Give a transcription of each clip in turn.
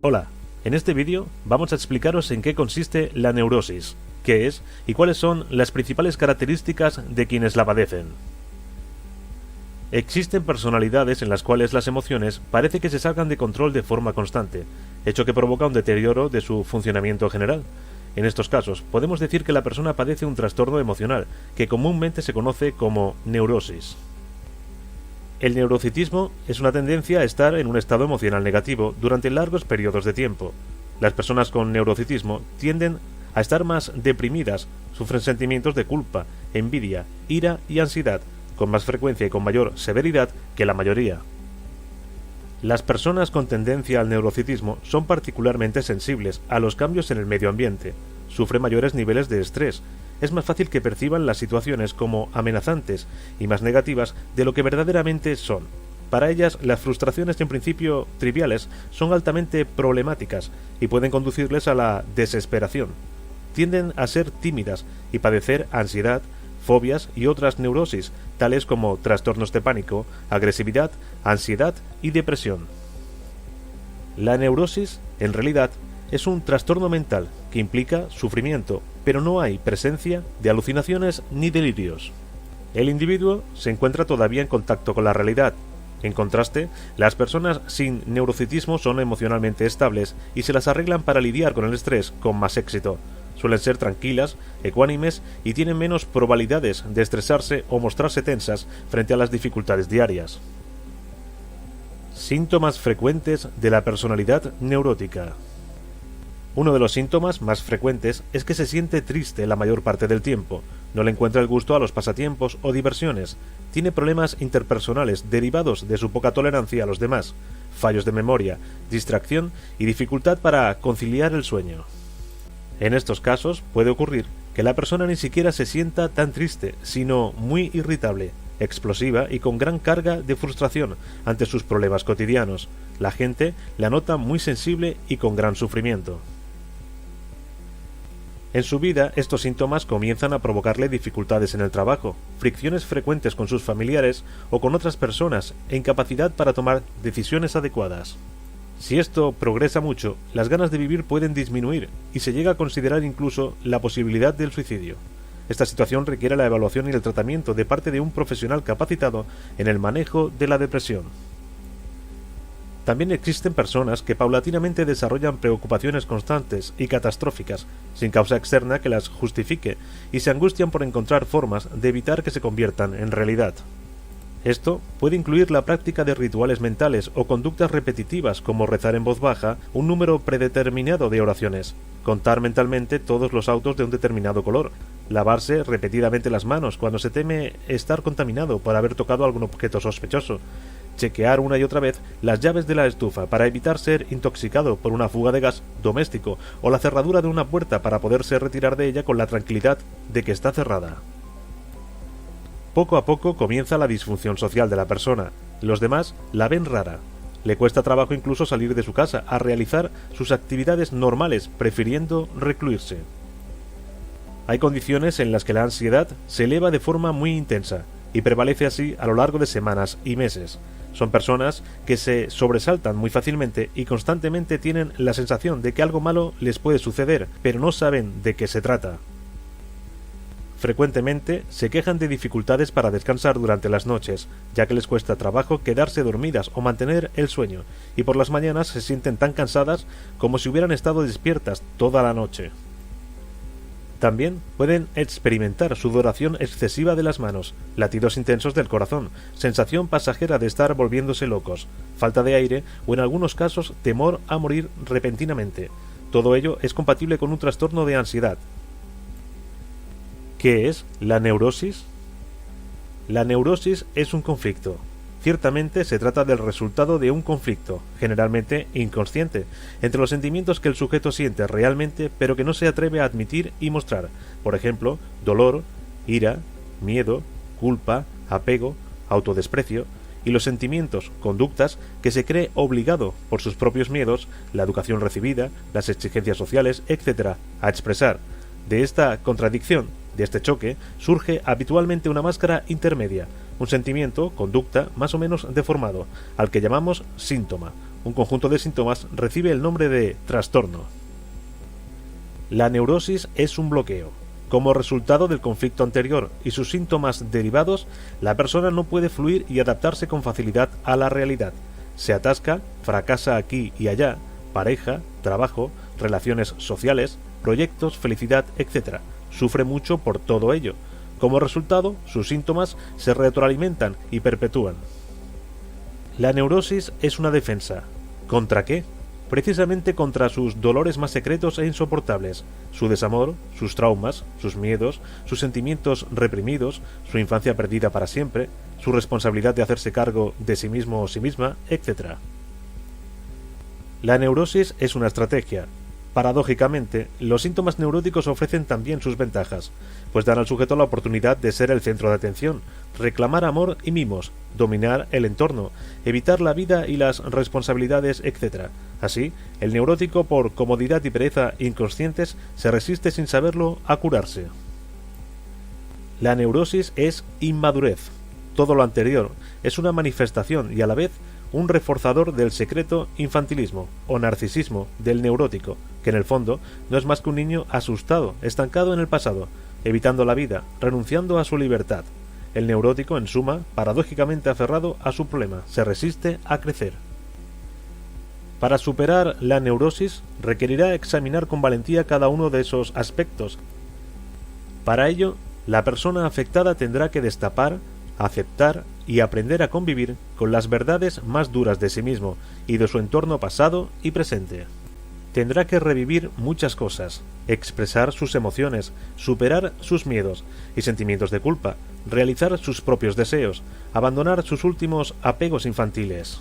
Hola, en este vídeo vamos a explicaros en qué consiste la neurosis, qué es y cuáles son las principales características de quienes la padecen. Existen personalidades en las cuales las emociones parece que se salgan de control de forma constante, hecho que provoca un deterioro de su funcionamiento general. En estos casos, podemos decir que la persona padece un trastorno emocional, que comúnmente se conoce como neurosis. El neurocitismo es una tendencia a estar en un estado emocional negativo durante largos periodos de tiempo. Las personas con neurocitismo tienden a estar más deprimidas, sufren sentimientos de culpa, envidia, ira y ansiedad, con más frecuencia y con mayor severidad que la mayoría. Las personas con tendencia al neurocitismo son particularmente sensibles a los cambios en el medio ambiente, sufren mayores niveles de estrés, es más fácil que perciban las situaciones como amenazantes y más negativas de lo que verdaderamente son. Para ellas, las frustraciones en principio triviales son altamente problemáticas y pueden conducirles a la desesperación. Tienden a ser tímidas y padecer ansiedad, fobias y otras neurosis, tales como trastornos de pánico, agresividad, ansiedad y depresión. La neurosis, en realidad, es un trastorno mental que implica sufrimiento, pero no hay presencia de alucinaciones ni delirios. El individuo se encuentra todavía en contacto con la realidad. En contraste, las personas sin neurocitismo son emocionalmente estables y se las arreglan para lidiar con el estrés con más éxito. Suelen ser tranquilas, ecuánimes y tienen menos probabilidades de estresarse o mostrarse tensas frente a las dificultades diarias. Síntomas frecuentes de la personalidad neurótica. Uno de los síntomas más frecuentes es que se siente triste la mayor parte del tiempo, no le encuentra el gusto a los pasatiempos o diversiones, tiene problemas interpersonales derivados de su poca tolerancia a los demás, fallos de memoria, distracción y dificultad para conciliar el sueño. En estos casos puede ocurrir que la persona ni siquiera se sienta tan triste, sino muy irritable, explosiva y con gran carga de frustración ante sus problemas cotidianos. La gente la nota muy sensible y con gran sufrimiento. En su vida, estos síntomas comienzan a provocarle dificultades en el trabajo, fricciones frecuentes con sus familiares o con otras personas e incapacidad para tomar decisiones adecuadas. Si esto progresa mucho, las ganas de vivir pueden disminuir y se llega a considerar incluso la posibilidad del suicidio. Esta situación requiere la evaluación y el tratamiento de parte de un profesional capacitado en el manejo de la depresión. También existen personas que paulatinamente desarrollan preocupaciones constantes y catastróficas, sin causa externa que las justifique, y se angustian por encontrar formas de evitar que se conviertan en realidad. Esto puede incluir la práctica de rituales mentales o conductas repetitivas como rezar en voz baja un número predeterminado de oraciones, contar mentalmente todos los autos de un determinado color, lavarse repetidamente las manos cuando se teme estar contaminado por haber tocado algún objeto sospechoso, chequear una y otra vez las llaves de la estufa para evitar ser intoxicado por una fuga de gas doméstico o la cerradura de una puerta para poderse retirar de ella con la tranquilidad de que está cerrada. Poco a poco comienza la disfunción social de la persona. Los demás la ven rara. Le cuesta trabajo incluso salir de su casa a realizar sus actividades normales, prefiriendo recluirse. Hay condiciones en las que la ansiedad se eleva de forma muy intensa y prevalece así a lo largo de semanas y meses. Son personas que se sobresaltan muy fácilmente y constantemente tienen la sensación de que algo malo les puede suceder, pero no saben de qué se trata. Frecuentemente se quejan de dificultades para descansar durante las noches, ya que les cuesta trabajo quedarse dormidas o mantener el sueño, y por las mañanas se sienten tan cansadas como si hubieran estado despiertas toda la noche. También pueden experimentar sudoración excesiva de las manos, latidos intensos del corazón, sensación pasajera de estar volviéndose locos, falta de aire o en algunos casos temor a morir repentinamente. Todo ello es compatible con un trastorno de ansiedad. ¿Qué es la neurosis? La neurosis es un conflicto. Ciertamente se trata del resultado de un conflicto, generalmente inconsciente, entre los sentimientos que el sujeto siente realmente pero que no se atreve a admitir y mostrar, por ejemplo, dolor, ira, miedo, culpa, apego, autodesprecio, y los sentimientos, conductas, que se cree obligado por sus propios miedos, la educación recibida, las exigencias sociales, etc., a expresar. De esta contradicción, de este choque, surge habitualmente una máscara intermedia, un sentimiento, conducta, más o menos deformado, al que llamamos síntoma, un conjunto de síntomas, recibe el nombre de trastorno. La neurosis es un bloqueo. Como resultado del conflicto anterior y sus síntomas derivados, la persona no puede fluir y adaptarse con facilidad a la realidad. Se atasca, fracasa aquí y allá, pareja, trabajo, relaciones sociales, proyectos, felicidad, etc. Sufre mucho por todo ello. Como resultado, sus síntomas se retroalimentan y perpetúan. La neurosis es una defensa. ¿Contra qué? Precisamente contra sus dolores más secretos e insoportables, su desamor, sus traumas, sus miedos, sus sentimientos reprimidos, su infancia perdida para siempre, su responsabilidad de hacerse cargo de sí mismo o sí misma, etc. La neurosis es una estrategia. Paradójicamente, los síntomas neuróticos ofrecen también sus ventajas, pues dan al sujeto la oportunidad de ser el centro de atención, reclamar amor y mimos, dominar el entorno, evitar la vida y las responsabilidades, etc. Así, el neurótico, por comodidad y pereza inconscientes, se resiste sin saberlo a curarse. La neurosis es inmadurez. Todo lo anterior es una manifestación y a la vez un reforzador del secreto infantilismo o narcisismo del neurótico, que en el fondo no es más que un niño asustado, estancado en el pasado, evitando la vida, renunciando a su libertad. El neurótico, en suma, paradójicamente aferrado a su problema, se resiste a crecer. Para superar la neurosis, requerirá examinar con valentía cada uno de esos aspectos. Para ello, la persona afectada tendrá que destapar, aceptar y aprender a convivir con las verdades más duras de sí mismo y de su entorno pasado y presente. Tendrá que revivir muchas cosas, expresar sus emociones, superar sus miedos y sentimientos de culpa, realizar sus propios deseos, abandonar sus últimos apegos infantiles.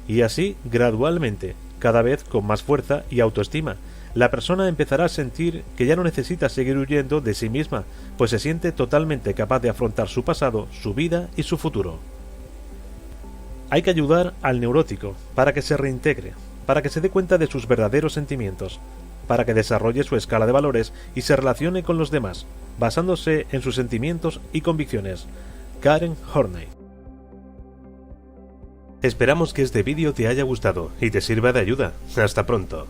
Y así, gradualmente, cada vez con más fuerza y autoestima, la persona empezará a sentir que ya no necesita seguir huyendo de sí misma, pues se siente totalmente capaz de afrontar su pasado, su vida y su futuro. Hay que ayudar al neurótico para que se reintegre, para que se dé cuenta de sus verdaderos sentimientos, para que desarrolle su escala de valores y se relacione con los demás, basándose en sus sentimientos y convicciones. Karen Horney. Esperamos que este vídeo te haya gustado y te sirva de ayuda. Hasta pronto.